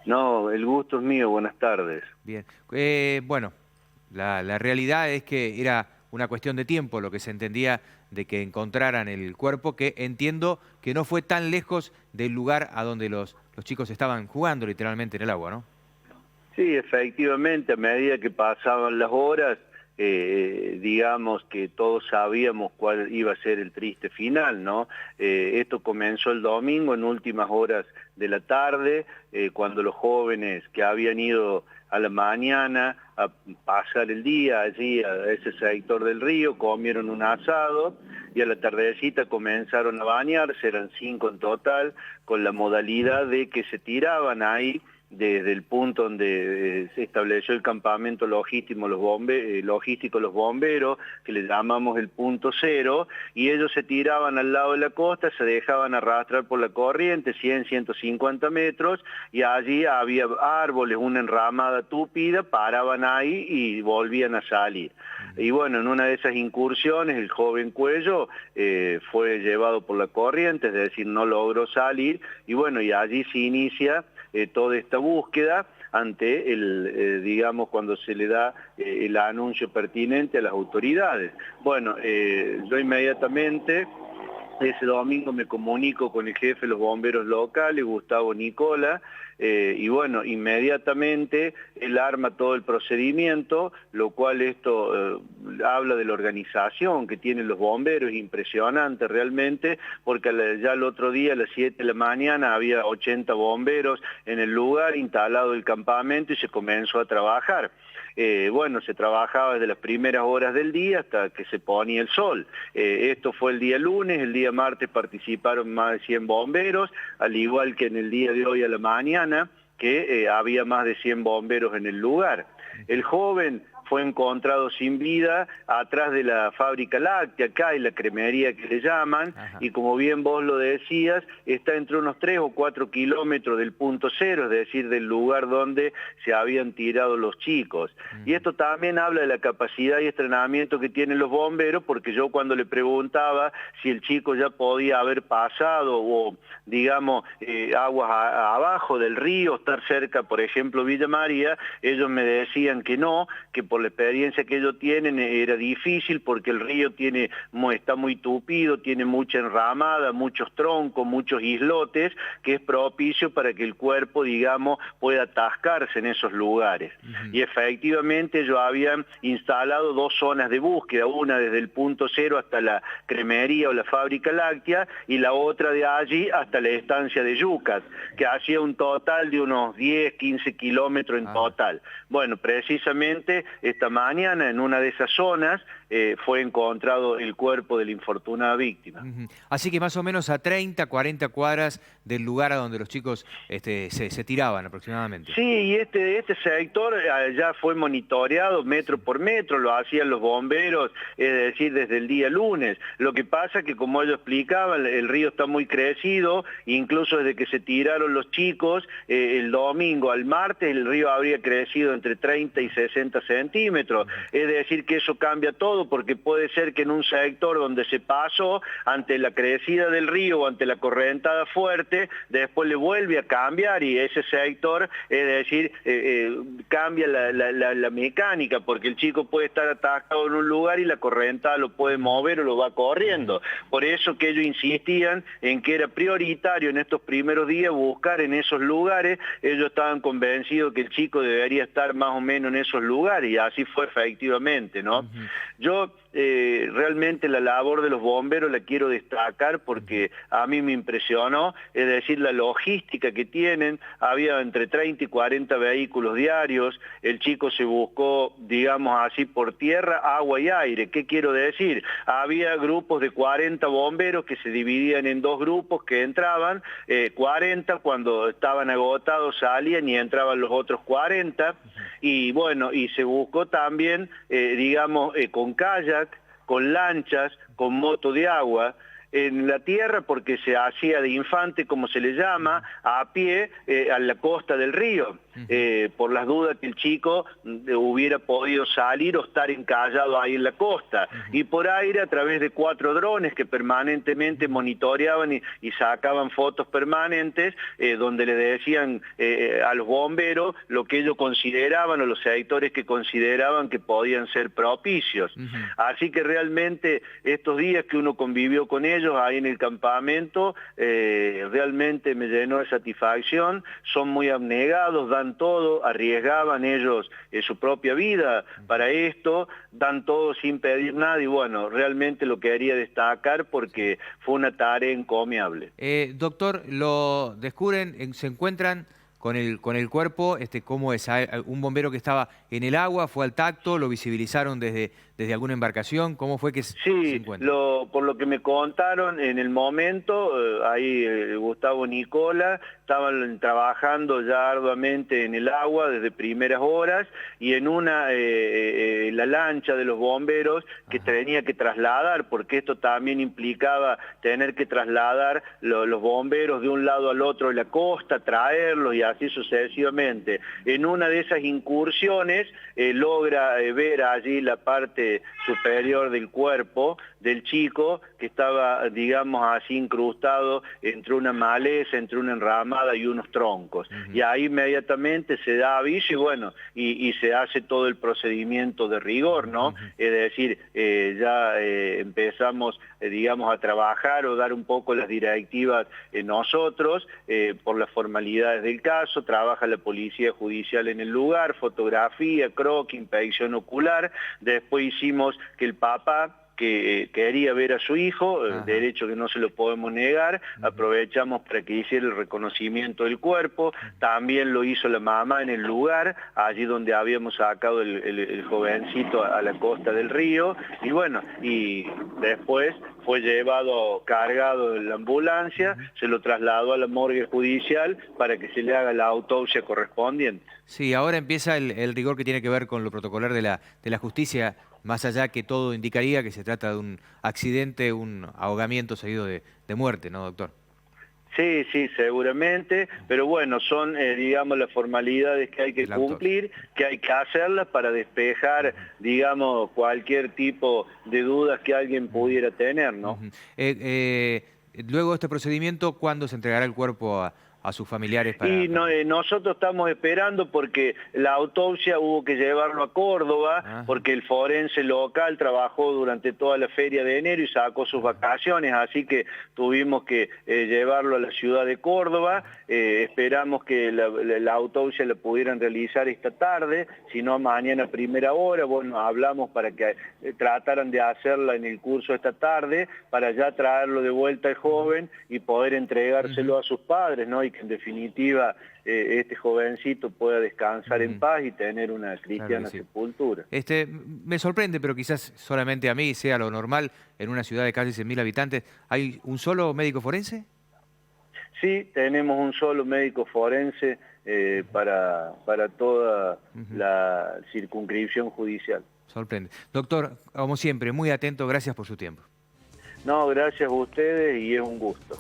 No, el gusto es mío, buenas tardes. Bien. Bueno, la realidad es que era una cuestión de tiempo lo que se entendía de que encontraran el cuerpo, que entiendo que no fue tan lejos del lugar a donde los chicos estaban jugando literalmente en el agua, ¿no? Sí, efectivamente, a medida que pasaban las horas, digamos que todos sabíamos cuál iba a ser el triste final, ¿no? Esto comenzó el domingo en últimas horas de la tarde, cuando los jóvenes que habían ido a la mañana a pasar el día allí a ese sector del río, comieron un asado y a la tardecita comenzaron a bañarse, eran 5 en total, con la modalidad de que se tiraban ahí desde el punto donde se estableció el campamento logístico los bomberos, que le llamamos el punto cero, y ellos se tiraban al lado de la costa, se dejaban arrastrar por la corriente, 100, 150 metros, y allí había árboles, una enramada tupida, paraban ahí y volvían a salir. Y bueno, en una de esas incursiones, el joven Cuello fue llevado por la corriente, es decir, no logró salir, y bueno, y allí se inicia toda esta búsqueda ante digamos, cuando se le da el anuncio pertinente a las autoridades. Bueno, yo inmediatamente ese domingo me comunico con el jefe de los bomberos locales, Gustavo Nicola, y bueno, inmediatamente él arma todo el procedimiento, lo cual esto habla de la organización que tienen los bomberos, impresionante realmente, porque ya el otro día a las 7 de la mañana había 80 bomberos en el lugar, instalado el campamento y se comenzó a trabajar. Bueno, se trabajaba desde las primeras horas del día hasta que se ponía el sol. Esto fue el día lunes, el día martes participaron más de 100 bomberos, al igual que en el día de hoy a la mañana, que había más de 100 bomberos en el lugar. El joven fue encontrado sin vida atrás de la fábrica láctea, acá en la cremería que le llaman, Ajá. y como bien vos lo decías, está entre unos 3 o 4 kilómetros del punto cero, es decir, del lugar donde se habían tirado los chicos. Y esto también habla de la capacidad y entrenamiento que tienen los bomberos, porque yo cuando le preguntaba si el chico ya podía haber pasado o, digamos, aguas abajo del río, estar cerca, por ejemplo, Villa María, ellos me decían que no, que por la experiencia que ellos tienen era difícil porque el río está muy tupido, tiene mucha enramada, muchos troncos, muchos islotes, que es propicio para que el cuerpo, digamos, pueda atascarse en esos lugares. Y efectivamente ellos habían instalado 2 zonas de búsqueda, una desde el punto cero hasta la cremería o la fábrica láctea y la otra de allí hasta la estancia de Yucat, que hacía un total de unos 10, 15 kilómetros en Ajá. total. Bueno, precisamente esta mañana en una de esas zonas fue encontrado el cuerpo de la infortunada víctima. Ujú. Así que más o menos a 30, 40 cuadras del lugar a donde los chicos se tiraban aproximadamente. Sí, y este sector ya fue monitoreado metro por metro, lo hacían los bomberos, es decir, desde el día lunes. Lo que pasa es que, como ellos explicaban, el río está muy crecido, incluso desde que se tiraron los chicos, el domingo al martes el río habría crecido entre 30 y 60 centímetros. Es decir, que eso cambia todo, porque puede ser que en un sector donde se pasó, ante la crecida del río o ante la correntada fuerte, después le vuelve a cambiar y ese sector, es decir, cambia la mecánica, porque el chico puede estar atascado en un lugar y la correntada lo puede mover o lo va corriendo. Por eso que ellos insistían en que era prioritario en estos primeros días buscar en esos lugares. Ellos estaban convencidos que el chico debería estar más o menos en esos lugares y así fue efectivamente, ¿no? Ujú. Yo realmente la labor de los bomberos la quiero destacar porque a mí me impresionó, es decir, la logística que tienen. Había entre 30 y 40 vehículos diarios, el chico se buscó, digamos así, por tierra, agua y aire. ¿Qué quiero decir? Había grupos de 40 bomberos que se dividían en 2 grupos que entraban, 40 cuando estaban agotados salían y entraban los otros 40, y bueno, y se buscó también, digamos, con kayak, con lanchas, con moto de agua, en la tierra porque se hacía de infante, como se le llama, a pie a la costa del río. por las dudas que el chico hubiera podido salir o estar encallado ahí en la costa. Y por aire, a través de 4 drones que permanentemente monitoreaban y sacaban fotos permanentes, donde le decían a los bomberos lo que ellos consideraban o los sectores que consideraban que podían ser propicios. Así que realmente estos días que uno convivió con ellos ahí en el campamento, realmente me llenó de satisfacción. Son muy abnegados, dan todo, arriesgaban ellos su propia vida para esto, dan todo sin pedir nada, y bueno, realmente lo quería destacar porque fue una tarea encomiable. Doctor, lo descubren, se encuentran con el cuerpo, ¿cómo es? ¿Hay un bombero que estaba en el agua, fue al tacto, lo visibilizaron desde alguna embarcación? ¿Cómo fue que se encuentran? Por lo que me contaron en el momento, ahí Gustavo Nicola estaban trabajando ya arduamente en el agua desde primeras horas, y en la lancha de los bomberos que tenía que trasladar, porque esto también implicaba tener que trasladar los bomberos de un lado al otro de la costa, traerlos y así sucesivamente. En una de esas incursiones logra ver allí la parte superior del cuerpo del chico, que estaba, digamos así, incrustado entre una maleza, entre una enramada y unos troncos. Y ahí inmediatamente se da aviso y bueno, y se hace todo el procedimiento de rigor, ¿no? Es decir, ya empezamos, digamos, a trabajar o dar un poco las directivas nosotros, por las formalidades del caso. Trabaja la policía judicial en el lugar, fotografía, croquis, inspección ocular. Después hicimos que el papá, que quería ver a su hijo, derecho que no se lo podemos negar, aprovechamos para que hiciera el reconocimiento del cuerpo. También lo hizo la mamá en el lugar, allí donde habíamos sacado el jovencito a la costa del río, y bueno, y después fue llevado cargado en la ambulancia, se lo trasladó a la morgue judicial para que se le haga la autopsia correspondiente. Sí, ahora empieza el rigor que tiene que ver con lo protocolar de la justicia, más allá que todo indicaría que se trata de un accidente, un ahogamiento seguido de muerte, ¿no, doctor? Sí, sí, seguramente, pero bueno, son, digamos, las formalidades que hay que cumplir, que hay que hacerlas para despejar, digamos, cualquier tipo de dudas que alguien pudiera tener, ¿no? Luego de este procedimiento, ¿cuándo se entregará el cuerpo a sus familiares? Nosotros estamos esperando porque la autopsia hubo que llevarlo a Córdoba, porque el forense local trabajó durante toda la feria de enero y sacó sus vacaciones, así que tuvimos que llevarlo a la ciudad de Córdoba. Esperamos que la autopsia la pudieran realizar esta tarde, si no mañana a primera hora. Bueno, hablamos para que trataran de hacerla en el curso esta tarde, para ya traerlo de vuelta al joven y poder entregárselo a sus padres, ¿no? Y que en definitiva este jovencito pueda descansar en paz y tener una cristiana sepultura. Me sorprende, pero quizás solamente a mí sea lo normal, en una ciudad de casi 100.000 habitantes, ¿hay un solo médico forense? Sí, tenemos un solo médico forense para toda la circunscripción judicial. Sorprende. Doctor, como siempre, muy atento, gracias por su tiempo. No, gracias a ustedes y es un gusto.